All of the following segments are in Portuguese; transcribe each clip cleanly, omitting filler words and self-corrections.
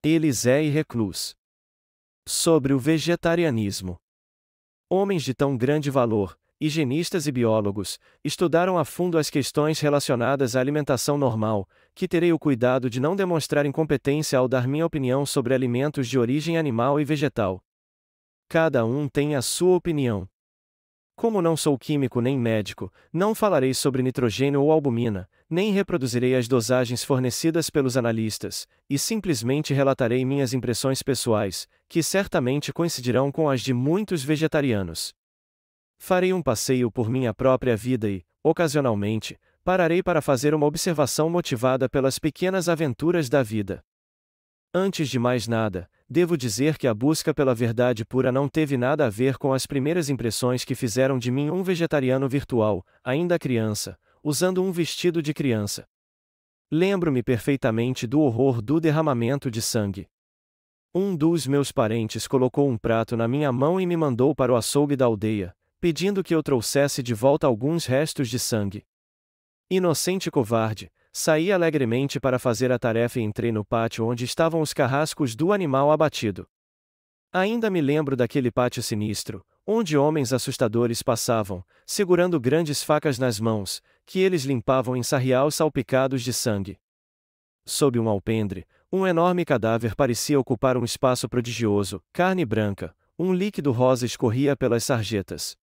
Elisée e Reclus. Sobre o vegetarianismo. Homens de tão grande valor, higienistas e biólogos, estudaram a fundo as questões relacionadas à alimentação normal, que terei o cuidado de não demonstrar incompetência ao dar minha opinião sobre alimentos de origem animal e vegetal. Cada um tem a sua opinião. Como não sou químico nem médico, não falarei sobre nitrogênio ou albumina, nem reproduzirei as dosagens fornecidas pelos analistas, e simplesmente relatarei minhas impressões pessoais, que certamente coincidirão com as de muitos vegetarianos. Farei um passeio por minha própria vida e, ocasionalmente, pararei para fazer uma observação motivada pelas pequenas aventuras da vida. Antes de mais nada, devo dizer que a busca pela verdade pura não teve nada a ver com as primeiras impressões que fizeram de mim um vegetariano virtual, ainda criança, usando um vestido de criança. Lembro-me perfeitamente do horror do derramamento de sangue. Um dos meus parentes colocou um prato na minha mão e me mandou para o açougue da aldeia, pedindo que eu trouxesse de volta alguns restos de sangue. Inocente e covarde, saí alegremente para fazer a tarefa e entrei no pátio onde estavam os carrascos do animal abatido. Ainda me lembro daquele pátio sinistro, onde homens assustadores passavam, segurando grandes facas nas mãos, que eles limpavam em sarriaus salpicados de sangue. Sob um alpendre, um enorme cadáver parecia ocupar um espaço prodigioso, carne branca, um líquido rosa escorria pelas sarjetas.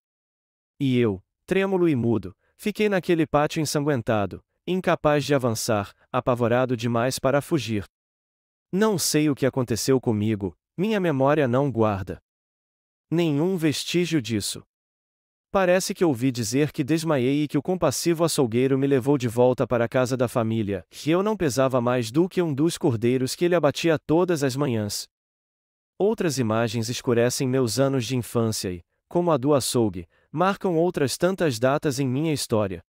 E eu, trêmulo e mudo, fiquei naquele pátio ensanguentado, incapaz de avançar, apavorado demais para fugir. Não sei o que aconteceu comigo, minha memória não guarda nenhum vestígio disso. Parece que ouvi dizer que desmaiei e que o compassivo açougueiro me levou de volta para a casa da família, que eu não pesava mais do que um dos cordeiros que ele abatia todas as manhãs. Outras imagens escurecem meus anos de infância e, como a do açougue, marcam outras tantas datas em minha história.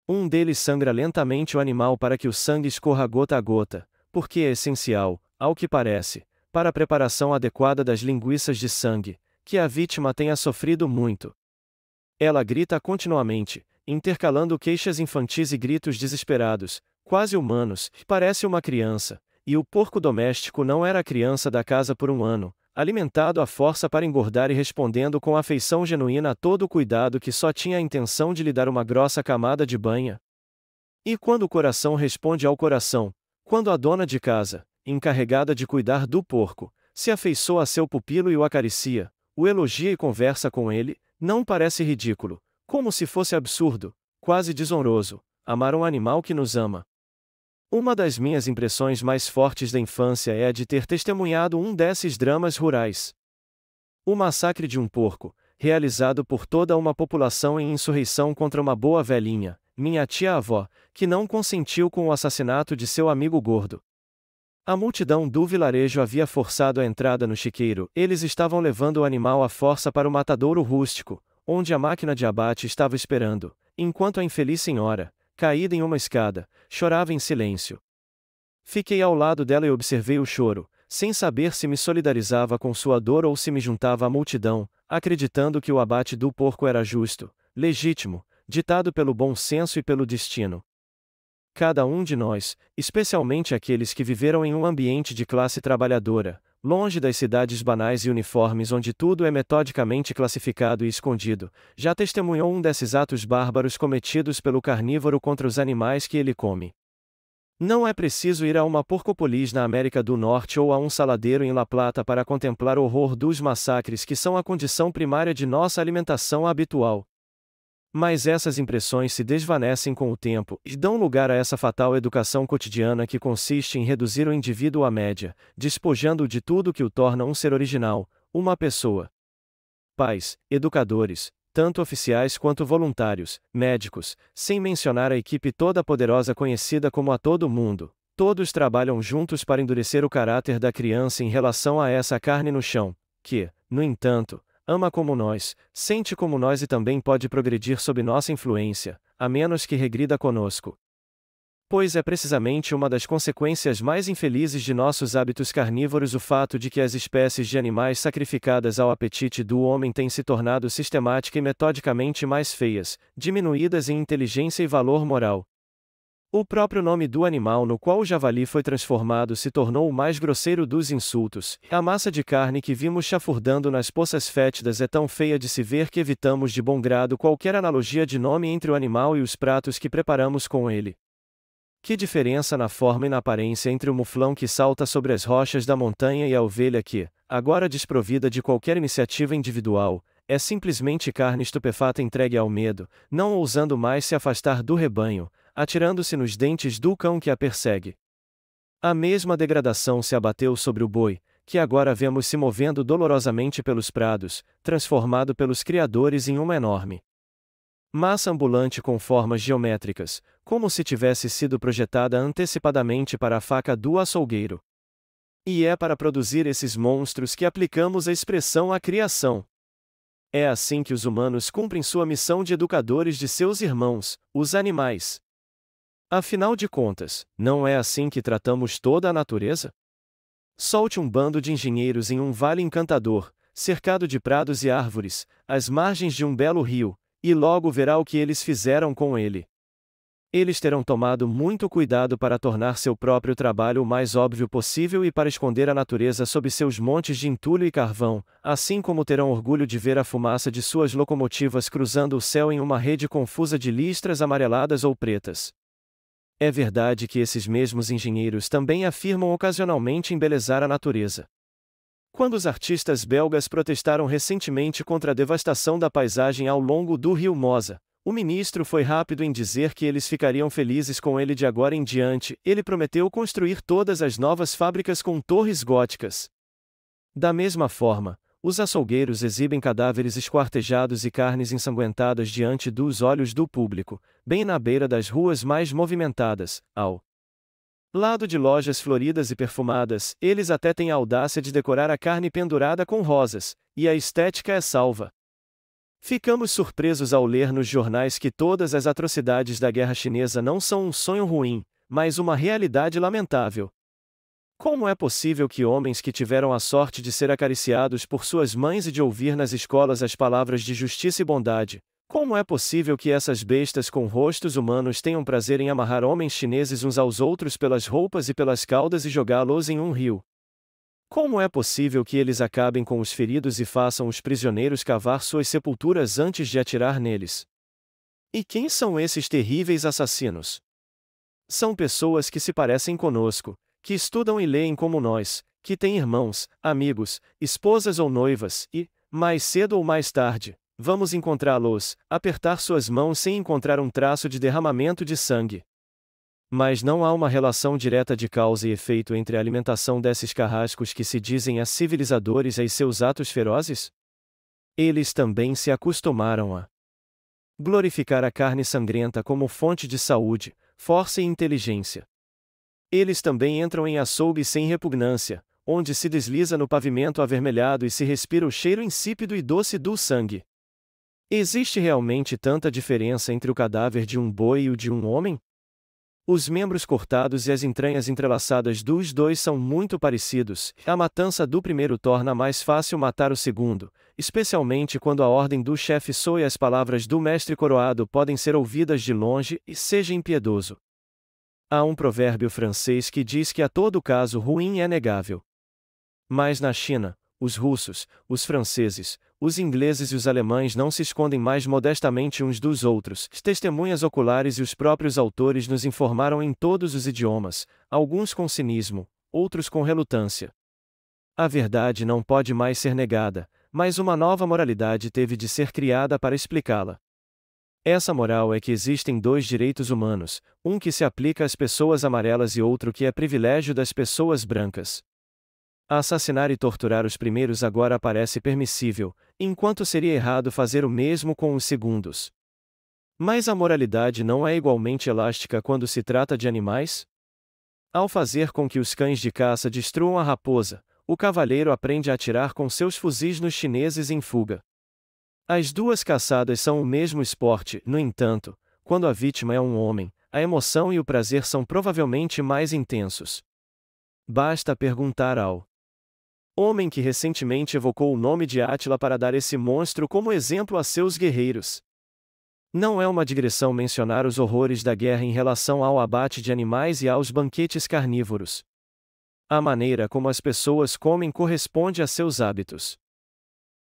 Um deles sangra lentamente o animal para que o sangue escorra gota a gota, porque é essencial, ao que parece, para a preparação adequada das linguiças de sangue, que a vítima tenha sofrido muito. Ela grita continuamente, intercalando queixas infantis e gritos desesperados, quase humanos, parece uma criança, e o porco doméstico não era a criança da casa por um ano, alimentado à força para engordar e respondendo com afeição genuína a todo o cuidado que só tinha a intenção de lhe dar uma grossa camada de banha. E quando o coração responde ao coração, quando a dona de casa, encarregada de cuidar do porco, se afeiçoa a seu pupilo e o acaricia, o elogia e conversa com ele, não parece ridículo, como se fosse absurdo, quase desonroso, amar um animal que nos ama. Uma das minhas impressões mais fortes da infância é a de ter testemunhado um desses dramas rurais. O massacre de um porco, realizado por toda uma população em insurreição contra uma boa velhinha, minha tia-avó, que não consentiu com o assassinato de seu amigo gordo. A multidão do vilarejo havia forçado a entrada no chiqueiro, eles estavam levando o animal à força para o matadouro rústico, onde a máquina de abate estava esperando, enquanto a infeliz senhora, caída em uma escada, chorava em silêncio. Fiquei ao lado dela e observei o choro, sem saber se me solidarizava com sua dor ou se me juntava à multidão, acreditando que o abate do porco era justo, legítimo, ditado pelo bom senso e pelo destino. Cada um de nós, especialmente aqueles que viveram em um ambiente de classe trabalhadora, longe das cidades banais e uniformes onde tudo é metodicamente classificado e escondido, já testemunhou um desses atos bárbaros cometidos pelo carnívoro contra os animais que ele come. Não é preciso ir a uma porcopolis na América do Norte ou a um saladeiro em La Plata para contemplar o horror dos massacres que são a condição primária de nossa alimentação habitual. Mas essas impressões se desvanecem com o tempo e dão lugar a essa fatal educação cotidiana que consiste em reduzir o indivíduo à média, despojando-o de tudo que o torna um ser original, uma pessoa. Pais, educadores, tanto oficiais quanto voluntários, médicos, sem mencionar a equipe toda poderosa conhecida como a todo mundo, todos trabalham juntos para endurecer o caráter da criança em relação a essa carne no chão, que, no entanto, ama como nós, sente como nós e também pode progredir sob nossa influência, a menos que regrida conosco. Pois é precisamente uma das consequências mais infelizes de nossos hábitos carnívoros o fato de que as espécies de animais sacrificadas ao apetite do homem têm se tornado sistemática e metodicamente mais feias, diminuídas em inteligência e valor moral. O próprio nome do animal no qual o javali foi transformado se tornou o mais grosseiro dos insultos. A massa de carne que vimos chafurdando nas poças fétidas é tão feia de se ver que evitamos de bom grado qualquer analogia de nome entre o animal e os pratos que preparamos com ele. Que diferença na forma e na aparência entre o muflão que salta sobre as rochas da montanha e a ovelha que, agora desprovida de qualquer iniciativa individual, é simplesmente carne estupefata entregue ao medo, não ousando mais se afastar do rebanho, atirando-se nos dentes do cão que a persegue. A mesma degradação se abateu sobre o boi, que agora vemos se movendo dolorosamente pelos prados, transformado pelos criadores em uma enorme massa ambulante com formas geométricas, como se tivesse sido projetada antecipadamente para a faca do açougueiro. E é para produzir esses monstros que aplicamos a expressão à criação. É assim que os humanos cumprem sua missão de educadores de seus irmãos, os animais. Afinal de contas, não é assim que tratamos toda a natureza? Solte um bando de engenheiros em um vale encantador, cercado de prados e árvores, às margens de um belo rio, e logo verá o que eles fizeram com ele. Eles terão tomado muito cuidado para tornar seu próprio trabalho o mais óbvio possível e para esconder a natureza sob seus montes de entulho e carvão, assim como terão orgulho de ver a fumaça de suas locomotivas cruzando o céu em uma rede confusa de listras amareladas ou pretas. É verdade que esses mesmos engenheiros também afirmam ocasionalmente embelezar a natureza. Quando os artistas belgas protestaram recentemente contra a devastação da paisagem ao longo do rio Mosa, o ministro foi rápido em dizer que eles ficariam felizes com ele de agora em diante. Ele prometeu construir todas as novas fábricas com torres góticas. Da mesma forma, os açougueiros exibem cadáveres esquartejados e carnes ensanguentadas diante dos olhos do público, bem na beira das ruas mais movimentadas, ao lado de lojas floridas e perfumadas. Eles até têm a audácia de decorar a carne pendurada com rosas, e a estética é salva. Ficamos surpresos ao ler nos jornais que todas as atrocidades da guerra chinesa não são um sonho ruim, mas uma realidade lamentável. Como é possível que homens que tiveram a sorte de ser acariciados por suas mães e de ouvir nas escolas as palavras de justiça e bondade, como é possível que essas bestas com rostos humanos tenham prazer em amarrar homens chineses uns aos outros pelas roupas e pelas caudas e jogá-los em um rio? Como é possível que eles acabem com os feridos e façam os prisioneiros cavar suas sepulturas antes de atirar neles? E quem são esses terríveis assassinos? São pessoas que se parecem conosco, que estudam e leem como nós, que têm irmãos, amigos, esposas ou noivas, e, mais cedo ou mais tarde, vamos encontrá-los, apertar suas mãos sem encontrar um traço de derramamento de sangue. Mas não há uma relação direta de causa e efeito entre a alimentação desses carrascos que se dizem civilizadores e seus atos ferozes? Eles também se acostumaram a glorificar a carne sangrenta como fonte de saúde, força e inteligência. Eles também entram em açougue sem repugnância, onde se desliza no pavimento avermelhado e se respira o cheiro insípido e doce do sangue. Existe realmente tanta diferença entre o cadáver de um boi e o de um homem? Os membros cortados e as entranhas entrelaçadas dos dois são muito parecidos. A matança do primeiro torna mais fácil matar o segundo, especialmente quando a ordem do chefe soa e as palavras do mestre coroado podem ser ouvidas de longe, e seja impiedoso. Há um provérbio francês que diz que a todo caso ruim é negável. Mas na China, os russos, os franceses, os ingleses e os alemães não se escondem mais modestamente uns dos outros. Testemunhas oculares e os próprios autores nos informaram em todos os idiomas, alguns com cinismo, outros com relutância. A verdade não pode mais ser negada, mas uma nova moralidade teve de ser criada para explicá-la. Essa moral é que existem dois direitos humanos, um que se aplica às pessoas amarelas e outro que é privilégio das pessoas brancas. Assassinar e torturar os primeiros agora parece permissível, enquanto seria errado fazer o mesmo com os segundos. Mas a moralidade não é igualmente elástica quando se trata de animais? Ao fazer com que os cães de caça destruam a raposa, o cavaleiro aprende a atirar com seus fuzis nos chineses em fuga. As duas caçadas são o mesmo esporte, no entanto, quando a vítima é um homem, a emoção e o prazer são provavelmente mais intensos. Basta perguntar ao homem que recentemente evocou o nome de Átila para dar esse monstro como exemplo a seus guerreiros. Não é uma digressão mencionar os horrores da guerra em relação ao abate de animais e aos banquetes carnívoros. A maneira como as pessoas comem corresponde a seus hábitos.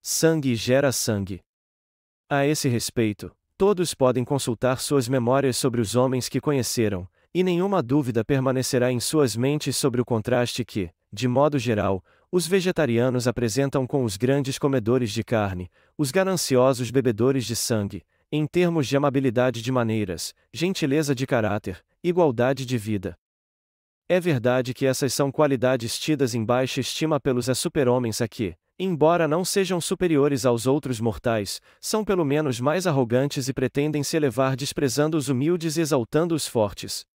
Sangue gera sangue. A esse respeito, todos podem consultar suas memórias sobre os homens que conheceram, e nenhuma dúvida permanecerá em suas mentes sobre o contraste que, de modo geral, os vegetarianos apresentam com os grandes comedores de carne, os gananciosos bebedores de sangue, em termos de amabilidade de maneiras, gentileza de caráter, igualdade de vida. É verdade que essas são qualidades tidas em baixa estima pelos super-homens aqui, embora não sejam superiores aos outros mortais, são pelo menos mais arrogantes e pretendem se elevar desprezando os humildes e exaltando os fortes.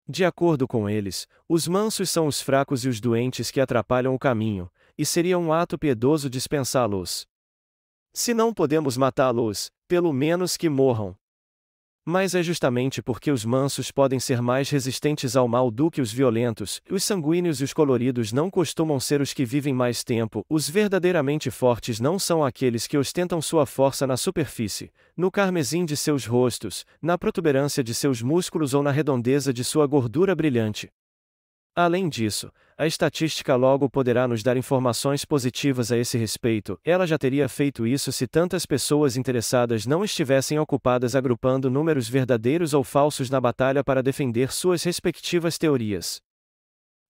De acordo com eles, os mansos são os fracos e os doentes que atrapalham o caminho, e seria um ato piedoso dispensá-los. Se não podemos matá-los, pelo menos que morram. Mas é justamente porque os mansos podem ser mais resistentes ao mal do que os violentos, os sanguíneos e os coloridos não costumam ser os que vivem mais tempo, os verdadeiramente fortes não são aqueles que ostentam sua força na superfície, no carmesim de seus rostos, na protuberância de seus músculos ou na redondeza de sua gordura brilhante. Além disso, a estatística logo poderá nos dar informações positivas a esse respeito. Ela já teria feito isso se tantas pessoas interessadas não estivessem ocupadas agrupando números verdadeiros ou falsos na batalha para defender suas respectivas teorias.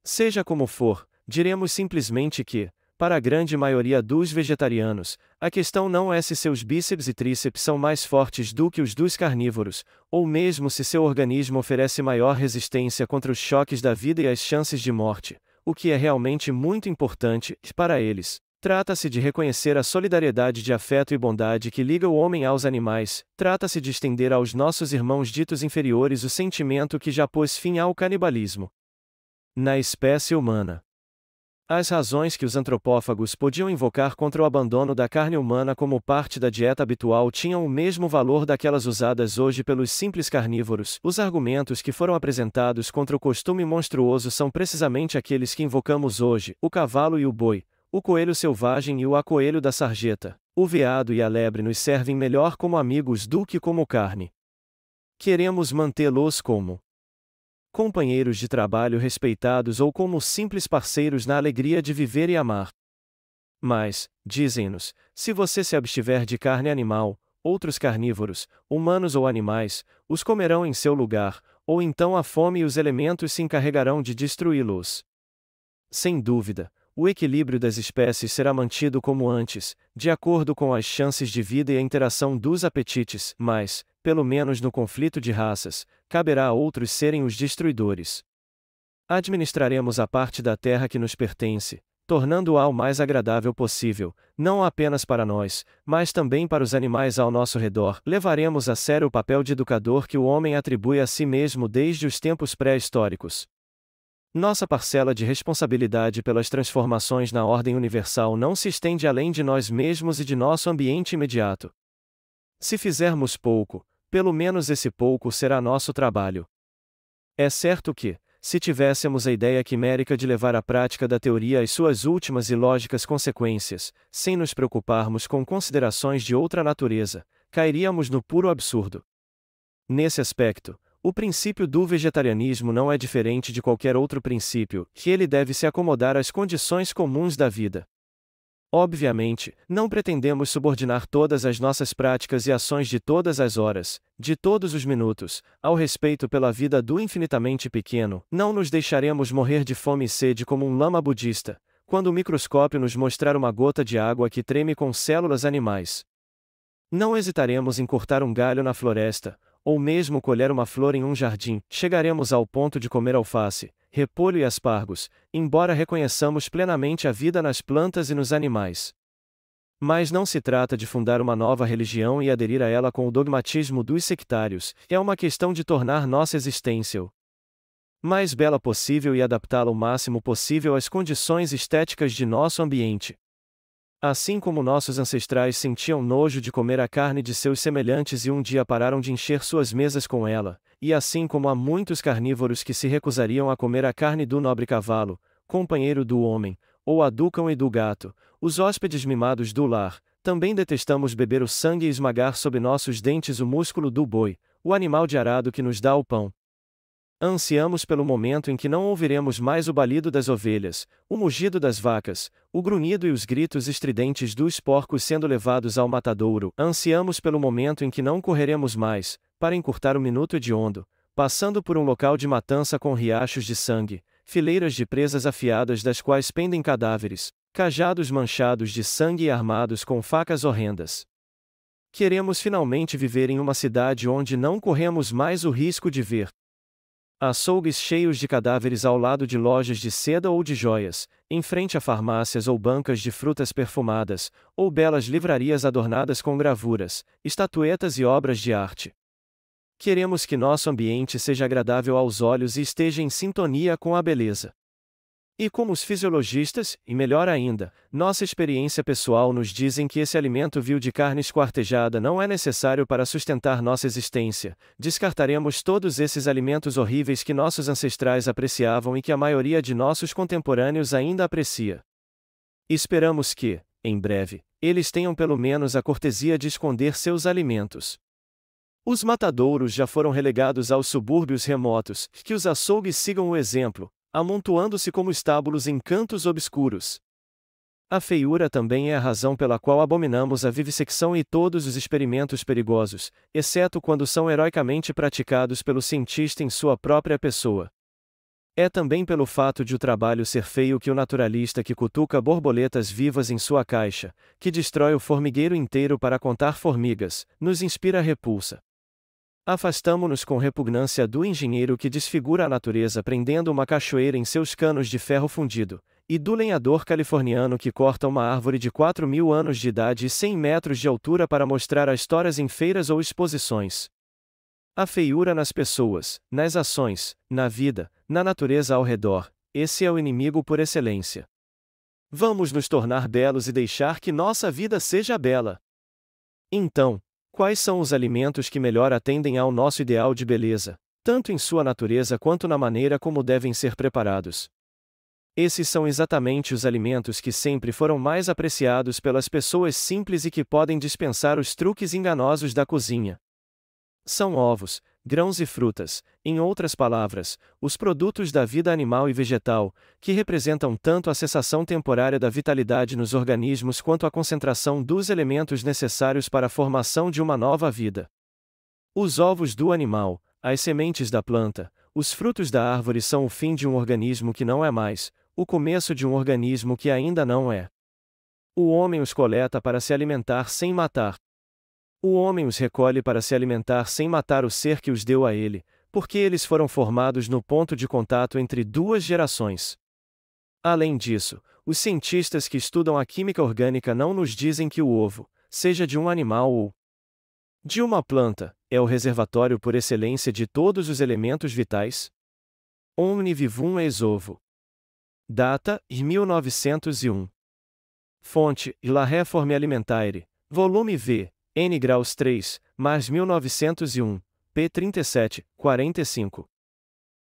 Seja como for, diremos simplesmente que, para a grande maioria dos vegetarianos, a questão não é se seus bíceps e tríceps são mais fortes do que os dos carnívoros, ou mesmo se seu organismo oferece maior resistência contra os choques da vida e as chances de morte, o que é realmente muito importante, para eles. Trata-se de reconhecer a solidariedade de afeto e bondade que liga o homem aos animais, trata-se de estender aos nossos irmãos ditos inferiores o sentimento que já pôs fim ao canibalismo na espécie humana. As razões que os antropófagos podiam invocar contra o abandono da carne humana como parte da dieta habitual tinham o mesmo valor daquelas usadas hoje pelos simples carnívoros. Os argumentos que foram apresentados contra o costume monstruoso são precisamente aqueles que invocamos hoje: o cavalo e o boi, o coelho selvagem e o acoelho da sarjeta, o veado e a lebre nos servem melhor como amigos do que como carne. Queremos mantê-los como companheiros de trabalho respeitados ou como simples parceiros na alegria de viver e amar. Mas, dizem-nos, se você se abstiver de carne animal, outros carnívoros, humanos ou animais, os comerão em seu lugar, ou então a fome e os elementos se encarregarão de destruí-los. Sem dúvida, o equilíbrio das espécies será mantido como antes, de acordo com as chances de vida e a interação dos apetites, mas, pelo menos no conflito de raças, caberá a outros serem os destruidores. Administraremos a parte da terra que nos pertence, tornando-a o mais agradável possível, não apenas para nós, mas também para os animais ao nosso redor. Levaremos a sério o papel de educador que o homem atribui a si mesmo desde os tempos pré-históricos. Nossa parcela de responsabilidade pelas transformações na ordem universal não se estende além de nós mesmos e de nosso ambiente imediato. Se fizermos pouco, pelo menos esse pouco será nosso trabalho. É certo que, se tivéssemos a ideia quimérica de levar a prática da teoria às suas últimas e lógicas consequências, sem nos preocuparmos com considerações de outra natureza, cairíamos no puro absurdo. Nesse aspecto, o princípio do vegetarianismo não é diferente de qualquer outro princípio, que ele deve se acomodar às condições comuns da vida. Obviamente, não pretendemos subordinar todas as nossas práticas e ações de todas as horas, de todos os minutos, ao respeito pela vida do infinitamente pequeno. Não nos deixaremos morrer de fome e sede como um lama budista, quando o microscópio nos mostrar uma gota de água que treme com células animais. Não hesitaremos em cortar um galho na floresta, ou mesmo colher uma flor em um jardim. Chegaremos ao ponto de comer alface, repolho e aspargos, embora reconheçamos plenamente a vida nas plantas e nos animais. Mas não se trata de fundar uma nova religião e aderir a ela com o dogmatismo dos sectários, é uma questão de tornar nossa existência o mais bela possível e adaptá-la o máximo possível às condições estéticas de nosso ambiente. Assim como nossos ancestrais sentiam nojo de comer a carne de seus semelhantes e um dia pararam de encher suas mesas com ela, e assim como há muitos carnívoros que se recusariam a comer a carne do nobre cavalo, companheiro do homem, ou a do cão e do gato, os hóspedes mimados do lar, Também detestamos beber o sangue e esmagar sob nossos dentes o músculo do boi, o animal de arado que nos dá o pão. Ansiamos pelo momento em que não ouviremos mais o balido das ovelhas, o mugido das vacas, o grunhido e os gritos estridentes dos porcos sendo levados ao matadouro. Ansiamos pelo momento em que não correremos mais, para encurtar o minuto hediondo, passando por um local de matança com riachos de sangue, fileiras de presas afiadas das quais pendem cadáveres, cajados manchados de sangue e armados com facas horrendas. Queremos finalmente viver em uma cidade onde não corremos mais o risco de ver açougues cheios de cadáveres ao lado de lojas de seda ou de joias, em frente a farmácias ou bancas de frutas perfumadas, ou belas livrarias adornadas com gravuras, estatuetas e obras de arte. Queremos que nosso ambiente seja agradável aos olhos e esteja em sintonia com a beleza. E como os fisiologistas, e melhor ainda, nossa experiência pessoal nos dizem que esse alimento vil de carne esquartejada não é necessário para sustentar nossa existência, descartaremos todos esses alimentos horríveis que nossos ancestrais apreciavam e que a maioria de nossos contemporâneos ainda aprecia. Esperamos que, em breve, eles tenham pelo menos a cortesia de esconder seus alimentos. Os matadouros já foram relegados aos subúrbios remotos, que os açougues sigam o exemplo, amontoando-se como estábulos em cantos obscuros. A feiura também é a razão pela qual abominamos a vivissecção e todos os experimentos perigosos, exceto quando são heroicamente praticados pelo cientista em sua própria pessoa. É também pelo fato de o trabalho ser feio que o naturalista que cutuca borboletas vivas em sua caixa, que destrói o formigueiro inteiro para contar formigas, nos inspira repulsa. Afastamo-nos com repugnância do engenheiro que desfigura a natureza prendendo uma cachoeira em seus canos de ferro fundido, e do lenhador californiano que corta uma árvore de 4.000 anos de idade e 100 metros de altura para mostrar as histórias em feiras ou exposições. A feiura nas pessoas, nas ações, na vida, na natureza ao redor, esse é o inimigo por excelência. Vamos nos tornar belos e deixar que nossa vida seja bela. Então, quais são os alimentos que melhor atendem ao nosso ideal de beleza, tanto em sua natureza quanto na maneira como devem ser preparados? Esses são exatamente os alimentos que sempre foram mais apreciados pelas pessoas simples e que podem dispensar os truques enganosos da cozinha. São ovos, grãos e frutas, em outras palavras, os produtos da vida animal e vegetal, que representam tanto a cessação temporária da vitalidade nos organismos quanto a concentração dos elementos necessários para a formação de uma nova vida. Os ovos do animal, as sementes da planta, os frutos da árvore são o fim de um organismo que não é mais, o começo de um organismo que ainda não é. O homem os coleta para se alimentar sem matar. O homem os recolhe para se alimentar sem matar o ser que os deu a ele, porque eles foram formados no ponto de contato entre duas gerações. Além disso, os cientistas que estudam a química orgânica não nos dizem que o ovo, seja de um animal ou de uma planta, é o reservatório por excelência de todos os elementos vitais? Omni vivum ex ovo. Data, 1901. Fonte, La Réforme Alimentaire, volume V, N graus 3, mais 1901, p. 37, 45.